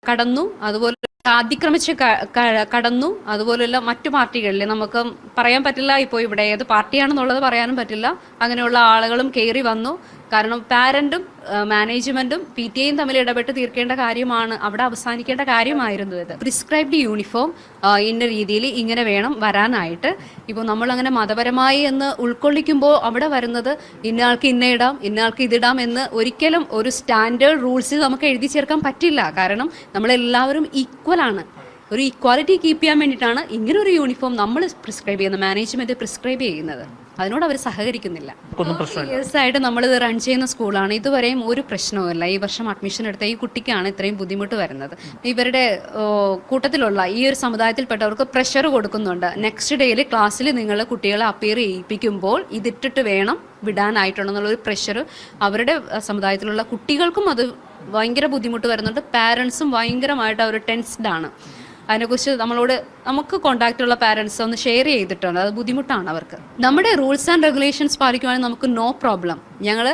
കടന്നു, അതുപോലെ അതിക്രമിച്ച് കടന്നു. അതുപോലെയുള്ള മറ്റു പാർട്ടികളിൽ നമുക്ക് പറയാൻ പറ്റില്ല ഇപ്പോൾ ഇവിടെ ഏത് പാർട്ടിയാണെന്നുള്ളത് പറയാനും പറ്റില്ല. അങ്ങനെയുള്ള ആളുകളും കയറി വന്നു. കാരണം പാരന്റും മാനേജ്മെന്റും PTA തമ്മിൽ ഇടപെട്ട് തീർക്കേണ്ട കാര്യമാണ്, അവിടെ അവസാനിക്കേണ്ട കാര്യമായിരുന്നു ഇത്. പ്രിസ്ക്രൈബ്ഡ് യൂണിഫോം ഇന്ന രീതിയിൽ ഇങ്ങനെ വേണം വരാനായിട്ട്. ഇപ്പോൾ നമ്മൾ അങ്ങനെ മതപരമായി എന്ന് ഉൾക്കൊള്ളിക്കുമ്പോൾ അവിടെ വരുന്നത് ഇന്നയാൾക്ക് ഇന്ന ഇടാം, ഇന്നയാൾക്ക് ഇതിടാം എന്ന് ഒരിക്കലും ഒരു സ്റ്റാൻഡേർഡ് റൂൾസിൽ നമുക്ക് എഴുതി ചേർക്കാൻ പറ്റില്ല. കാരണം നമ്മളെല്ലാവരും ഈക്വൽ ആണ്. ഒരു ഈക്വാലിറ്റി കീപ്പ് ചെയ്യാൻ വേണ്ടിയിട്ടാണ് ഇങ്ങനെ ഒരു യൂണിഫോം നമ്മൾ പ്രിസ്ക്രൈബ് ചെയ്യുന്നത്, മാനേജ്മെന്റ് പ്രിസ്ക്രൈബ് ചെയ്യുന്നത്. അതിനോട് അവർ സഹകരിക്കുന്നില്ല. ഇയേഴ്സായിട്ട് നമ്മളിത് റൺ ചെയ്യുന്ന സ്കൂളാണ്. ഇതുവരെയും ഒരു പ്രശ്നവുമില്ല. ഈ വർഷം അഡ്മിഷൻ എടുത്ത ഈ കുട്ടിക്കാണ് ഇത്രയും ബുദ്ധിമുട്ട് വരുന്നത്. ഇവരുടെ കൂട്ടത്തിലുള്ള ഈ ഒരു സമുദായത്തിൽപ്പെട്ടവർക്ക് പ്രഷർ കൊടുക്കുന്നുണ്ട്. നെക്സ്റ്റ് ഡേയിൽ ക്ലാസ്സിൽ നിങ്ങൾ കുട്ടികളെ അപ്പിയർ ചെയ്യിപ്പിക്കുമ്പോൾ ഇതിട്ടിട്ട് വേണം വിടാനായിട്ടുണ്ടെന്നുള്ളൊരു പ്രഷർ അവരുടെ സമുദായത്തിലുള്ള കുട്ടികൾക്കും അത് ഭയങ്കര ബുദ്ധിമുട്ട് വരുന്നുണ്ട്. പാരൻസും ഭയങ്കരമായിട്ട് അവർ ടെൻസ്ഡ് ആണ്. അതിനെക്കുറിച്ച് നമുക്ക് കോൺടാക്റ്റുള്ള പാരൻസ് ഒന്ന് ഷെയർ ചെയ്തിട്ടുണ്ട്. അത് ബുദ്ധിമുട്ടാണ് അവർക്ക്. നമ്മുടെ റൂൾസ് ആൻഡ് റെഗുലേഷൻസ് പാലിക്കുവാണെങ്കിൽ നമുക്ക് നോ പ്രോബ്ലം. ഞങ്ങൾ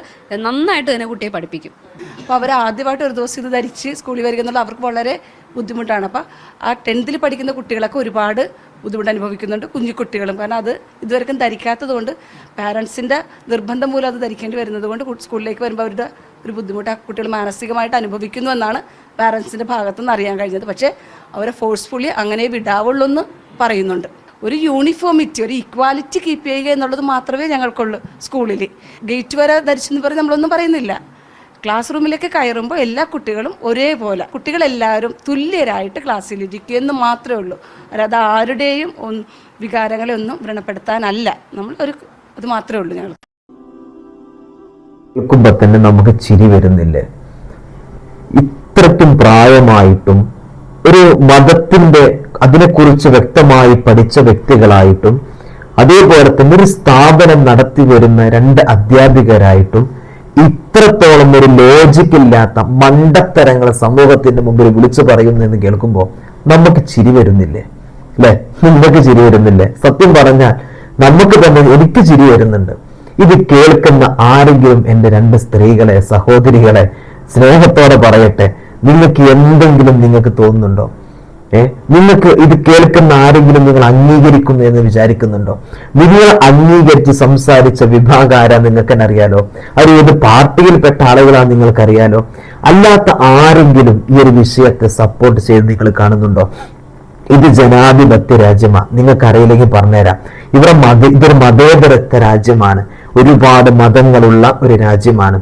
നന്നായിട്ട് തന്നെ കുട്ടിയെ പഠിപ്പിക്കും. അപ്പോൾ അവർ ആദ്യമായിട്ട് ഒരു ദിവസം ഇത് ധരിച്ച് സ്കൂളിൽ വരിക എന്നുള്ള അവർക്ക് വളരെ ബുദ്ധിമുട്ടാണ്. അപ്പോൾ ആ 10th പഠിക്കുന്ന കുട്ടികളൊക്കെ ഒരുപാട് ബുദ്ധിമുട്ട് അനുഭവിക്കുന്നുണ്ട്, കുഞ്ഞു കുട്ടികളും. കാരണം അത് ഇതുവരെക്കും ധരിക്കാത്തത് കൊണ്ട്, പാരൻസിൻ്റെ നിർബന്ധം മൂലം അത് ധരിക്കേണ്ടി വരുന്നത് കൊണ്ട് സ്കൂളിലേക്ക് വരുമ്പോൾ അവരുടെ ഒരു ബുദ്ധിമുട്ട് ആ കുട്ടികൾ മാനസികമായിട്ട് അനുഭവിക്കുന്നു എന്നാണ് പാരൻസിൻ്റെ ഭാഗത്തുനിന്ന് അറിയാൻ കഴിഞ്ഞത്. പക്ഷേ അവരെ ഫോഴ്സ്ഫുള്ളി അങ്ങനെ വിടാവുള്ളൂ എന്ന് പറയുന്നുണ്ട്. ഒരു യൂണിഫോമിറ്റി, ഒരു ഈക്വാലിറ്റി കീപ്പ് ചെയ്യുക എന്നുള്ളത് മാത്രമേ ഞങ്ങൾക്കുള്ളൂ. സ്കൂളിൽ ഗേറ്റ് വരെ ധരിച്ചെന്ന് പറഞ്ഞ് നമ്മളൊന്നും പറയുന്നില്ല. ക്ലാസ് റൂമിലേക്ക് കയറുമ്പോൾ എല്ലാ കുട്ടികളും ഒരേപോലെ, കുട്ടികളെല്ലാവരും തുല്യരായിട്ട് ക്ലാസ്സിലിരിക്കുക എന്ന് മാത്രമേ ഉള്ളൂ. അല്ലാതെ ആരുടെയും വികാരങ്ങളെ ഒന്നും വ്രണപ്പെടുത്താനല്ല. നമ്മൾ അത് മാത്രമേ ഉള്ളൂ. ഞങ്ങൾ കേൾക്കുമ്പോൾ തന്നെ നമുക്ക് ചിരി വരുന്നില്ലേ? ഇത്രയ്ക്കും പ്രായമായിട്ടും ഒരു മതത്തിന്റെ അതിനെക്കുറിച്ച് വ്യക്തമായി പഠിച്ച വ്യക്തികളായിട്ടും അതേപോലെ തന്നെ ഒരു സ്ഥാപനം നടത്തി വരുന്ന 2 അധ്യാപികരായിട്ടും ഇത്രത്തോളം ഒരു ലോജിക്കില്ലാത്ത മണ്ടത്തരങ്ങൾ സമൂഹത്തിന്റെ മുമ്പിൽ വിളിച്ചു പറയുന്നെന്ന് കേൾക്കുമ്പോൾ നമുക്ക് ചിരി വരുന്നില്ലേ? അല്ലെ? നിങ്ങൾക്ക് ചിരി വരുന്നില്ലേ? സത്യം പറഞ്ഞാൽ നമുക്ക് തന്നെ, എനിക്ക് ചിരി വരുന്നുണ്ട്. ഇത് കേൾക്കുന്ന ആരെങ്കിലും എൻ്റെ 2 സ്ത്രീകളെ, സഹോദരികളെ സ്നേഹത്തോടെ പറയട്ടെ, നിങ്ങൾക്ക് എന്തെങ്കിലും നിങ്ങൾക്ക് തോന്നുന്നുണ്ടോ? നിങ്ങൾക്ക് ഇത് കേൾക്കുന്ന ആരെങ്കിലും നിങ്ങൾ അംഗീകരിക്കുന്നു എന്ന് വിചാരിക്കുന്നുണ്ടോ? നിങ്ങൾ അംഗീകരിച്ച് സംസാരിച്ച വിഭാഗാരാ നിങ്ങൾക്ക് തന്നെ അറിയാലോ. അത് ഏത് പാർട്ടിയിൽപ്പെട്ട ആളുകളാണ് നിങ്ങൾക്കറിയാലോ. അല്ലാത്ത ആരെങ്കിലും ഈ ഒരു വിഷയത്തെ സപ്പോർട്ട് ചെയ്ത് നിങ്ങൾ കാണുന്നുണ്ടോ? ഇത് ജനാധിപത്യ രാജ്യമാണ്. നിങ്ങൾക്കറിയില്ലെങ്കിൽ പറഞ്ഞുതരാം. ഇതൊരു മതേതരത്വ രാജ്യമാണ്. ഒരുപാട് മതങ്ങളുള്ള ഒരു രാജ്യമാണ്.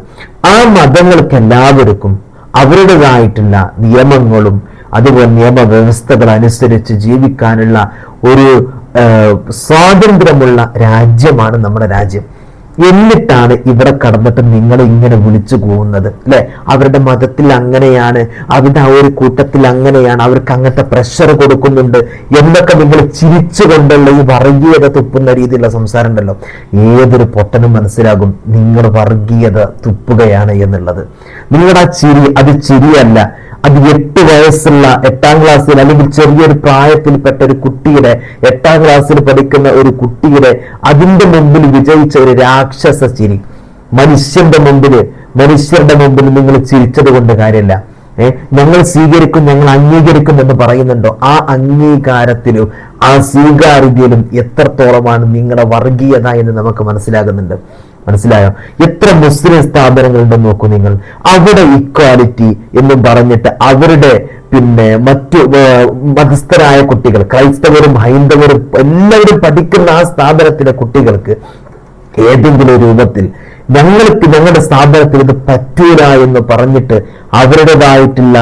ആ മതങ്ങൾക്ക് എല്ലാവർക്കും അവരുടേതായിട്ടുള്ള നിയമങ്ങളും അതുപോലെ നിയമവ്യവസ്ഥകൾ അനുസരിച്ച് ജീവിക്കാനുള്ള ഒരു സ്വാതന്ത്ര്യമുള്ള രാജ്യമാണ് നമ്മുടെ രാജ്യം. എന്നിട്ടാണ് ഇവിടെ കടന്നിട്ട് നിങ്ങൾ ഇങ്ങനെ വിളിച്ചു പോകുന്നത് അല്ലെ? അവരുടെ മതത്തിൽ അങ്ങനെയാണ്, അവരുടെ ആ ഒരു കൂട്ടത്തിൽ അങ്ങനെയാണ്, അവർക്ക് അങ്ങനത്തെ പ്രഷർ കൊടുക്കുന്നുണ്ട് എന്നൊക്കെ നിങ്ങൾ ചിരിച്ചുകൊണ്ടുള്ള ഈ വർഗീയത തുപ്പുന്ന രീതിയിലുള്ള സംസാരം ഉണ്ടല്ലോ. ഏതൊരു പൊട്ടനും മനസ്സിലാകും നിങ്ങൾ വർഗീയത തുപ്പുകയാണ് എന്നുള്ളത്. നിങ്ങളുടെ ആ ചിരി അത് ചിരിയല്ല. അത് 8 വയസ്സുള്ള 8ാം ക്ലാസ്സിൽ അല്ലെങ്കിൽ ചെറിയൊരു പ്രായത്തിൽപ്പെട്ട ഒരു കുട്ടിയുടെ, 8ാം ക്ലാസ്സിൽ പഠിക്കുന്ന ഒരു കുട്ടിയുടെ അതിന്റെ മുമ്പിൽ വിജയിച്ച ഒരു രാക്ഷസ ചിരി. മനുഷ്യരുടെ മുമ്പിൽ നിങ്ങൾ ചിരിച്ചത് കൊണ്ട് കാര്യമില്ല. ഞങ്ങൾ സ്വീകരിക്കും, ഞങ്ങൾ അംഗീകരിക്കും എന്ന് പറയുന്നുണ്ടോ? ആ അംഗീകാരത്തിലും ആ സ്വീകാര്യതയിലും എത്രത്തോളമാണ് നിങ്ങളുടെ വർഗീയത എന്ന് നമുക്ക് മനസ്സിലായോ? എത്ര മുസ്ലിം സ്ഥാപനങ്ങളുണ്ടെന്ന് നോക്കൂ നിങ്ങൾ. അവിടെ ഇക്വാലിറ്റി എന്നും പറഞ്ഞിട്ട് അവരുടെ മറ്റു മതസ്ഥരായ കുട്ടികൾ, ക്രൈസ്തവരും ഹൈന്ദവരും എല്ലാവരും പഠിക്കുന്ന ആ സ്ഥാപനത്തിലെ കുട്ടികൾക്ക് ഏതെങ്കിലും രൂപത്തിൽ ഞങ്ങളുടെ സ്ഥാപനത്തിൽ ഇത് പറ്റൂല എന്ന് പറഞ്ഞിട്ട് അവരുടേതായിട്ടുള്ള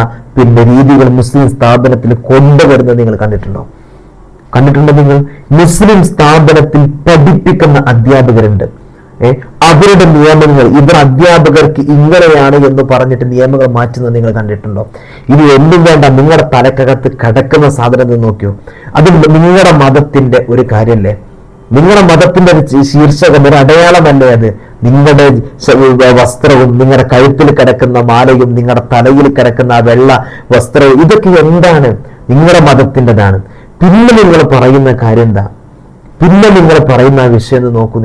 രീതികൾ മുസ്ലിം സ്ഥാപനത്തിൽ കൊണ്ടുവരുന്നത് നിങ്ങൾ കണ്ടിട്ടുണ്ടോ? നിങ്ങൾ മുസ്ലിം സ്ഥാപനത്തിൽ പഠിപ്പിക്കുന്ന അധ്യാപകരുണ്ട്. അവരുടെ നിയമങ്ങൾ ഇവർ അധ്യാപകർക്ക് ഇങ്ങനെയാണ് എന്ന് പറഞ്ഞിട്ട് നിയമങ്ങൾ മാറ്റുന്നത് നിങ്ങൾ കണ്ടിട്ടുണ്ടോ? ഇനി ഒന്നും വേണ്ട, നിങ്ങളുടെ തലക്കകത്ത് കിടക്കുന്ന സാധനം നോക്കിയോ? അത് നിങ്ങളുടെ മതത്തിന്റെ ഒരു കാര്യമല്ലേ? നിങ്ങളുടെ മതത്തിന്റെ ഒരു ശീർഷകം, ഒരു അടയാളമല്ലേ അത്? നിങ്ങളുടെ വസ്ത്രവും നിങ്ങളുടെ കഴുത്തിൽ കിടക്കുന്ന മാലയും നിങ്ങളുടെ തലയിൽ കിടക്കുന്ന ആ വെള്ള വസ്ത്രവും ഇതൊക്കെ എന്താണ്? നിങ്ങളുടെ മതത്തിൻ്റെതാണ്. പിന്നെ നിങ്ങൾ പറയുന്ന കാര്യം എന്താ? പിന്നെ നിങ്ങൾ പറയുന്ന ആ വിഷയം നോക്കൂ.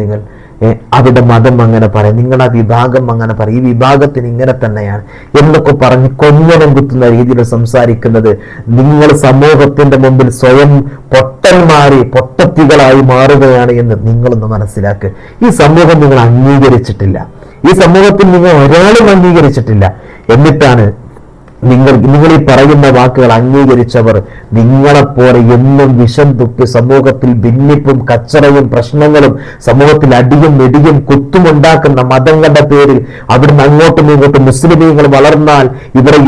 അവരുടെ മതം അങ്ങനെ പറയും, നിങ്ങളുടെ വിഭാഗം അങ്ങനെ പറയും, ഈ വിഭാഗത്തിന് ഇങ്ങനെ തന്നെയാണ് എന്നൊക്കെ പറഞ്ഞ് കൊഞ്ഞനം കുത്തുന്ന രീതിയിൽ സംസാരിക്കുന്നത് നിങ്ങൾ സമൂഹത്തിന്റെ മുമ്പിൽ സ്വയം പൊട്ടത്തികളായി മാറുകയാണ് എന്ന് നിങ്ങളൊന്ന് മനസ്സിലാക്കുക. ഈ സമൂഹം നിങ്ങൾ അംഗീകരിച്ചിട്ടില്ല, ഈ സമൂഹത്തിൽ നിങ്ങൾ ഒരാളും അംഗീകരിച്ചിട്ടില്ല. എന്നിട്ടാണ് നിങ്ങൾ ഈ പറയുന്ന വാക്കുകൾ അംഗീകരിച്ചവർ നിങ്ങളെപ്പോലെ എന്നും വിഷം തുപ്പി സമൂഹത്തിൽ ഭിന്നിപ്പും കച്ചറയും പ്രശ്നങ്ങളും സമൂഹത്തിൽ അടിയും നെടിയും കുത്തുമുണ്ടാക്കുന്ന മതങ്ങളുടെ പേരിൽ അവിടുന്ന് അങ്ങോട്ടും ഇങ്ങോട്ടും മുസ്ലിമീങ്ങൾ വളർന്നാൽ ഇവിടെ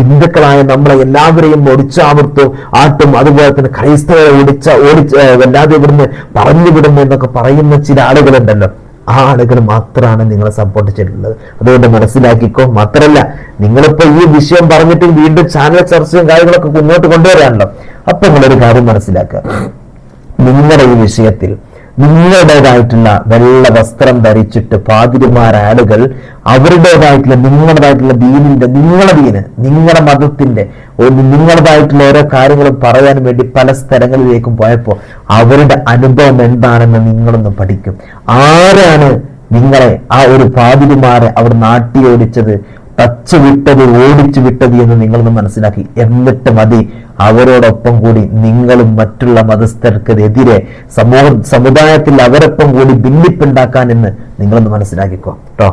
ഹിന്ദുക്കളായ നമ്മളെ എല്ലാവരെയും ഒടിച്ചാമർത്തും ആട്ടും, അതുപോലെ തന്നെ ക്രൈസ്തവരെ വല്ലാതെ ഇവിടുന്ന് പറഞ്ഞു വിടുന്നു എന്നൊക്കെ പറയുന്ന ചില ആളുകളുണ്ടല്ലോ, ആ ആളുകൾ മാത്രമാണ് നിങ്ങളെ സപ്പോർട്ട് ചെയ്തിട്ടുള്ളത്. അതുകൊണ്ട് മനസ്സിലാക്കിക്കോ. മാത്രമല്ല, നിങ്ങളിപ്പോ ഈ വിഷയം പറഞ്ഞിട്ട് വീണ്ടും ചാനൽ ചർച്ചയും കാര്യങ്ങളൊക്കെ മുന്നോട്ട് കൊണ്ടുവരാണല്ലോ. അപ്പൊ നിങ്ങളൊരു കാര്യം മനസ്സിലാക്കുക, നിങ്ങളുടെ ഈ വിഷയത്തിൽ നിങ്ങളുടേതായിട്ടുള്ള വെള്ള വസ്ത്രം ധരിച്ചിട്ട് പാതിരിമാരായ ആളുകൾ അവരുടേതായിട്ടുള്ള നിങ്ങളുടേതായിട്ടുള്ള നിങ്ങളുടെ മതത്തിന്റെ നിങ്ങളുടേതായിട്ടുള്ള ഓരോ കാര്യങ്ങളും പറയാൻ വേണ്ടി പല സ്ഥലങ്ങളിലേക്കും പോയപ്പോൾ അവരുടെ അനുഭവം എന്താണെന്ന് നിങ്ങളൊന്ന് പഠിക്കും. ആരാണ് നിങ്ങളെ ആ ഒരു പാതിരിമാരെ അവർ നാട്ടിയോടിച്ചത്, ടച്ച് വിട്ടത്, ഓടിച്ചു വിട്ടത് എന്ന് നിങ്ങളൊന്ന് മനസ്സിലാക്കി. എന്നിട്ട് മതി അവരോടൊപ്പം കൂടി നിങ്ങളും മറ്റുള്ള മതസ്ഥർക്കെതിരെ സമുദായത്തിൽ അവരൊപ്പം കൂടി ഭിന്നിപ്പുണ്ടാക്കാൻ എന്ന് നിങ്ങളൊന്ന് മനസ്സിലാക്കിക്കോ കേട്ടോ.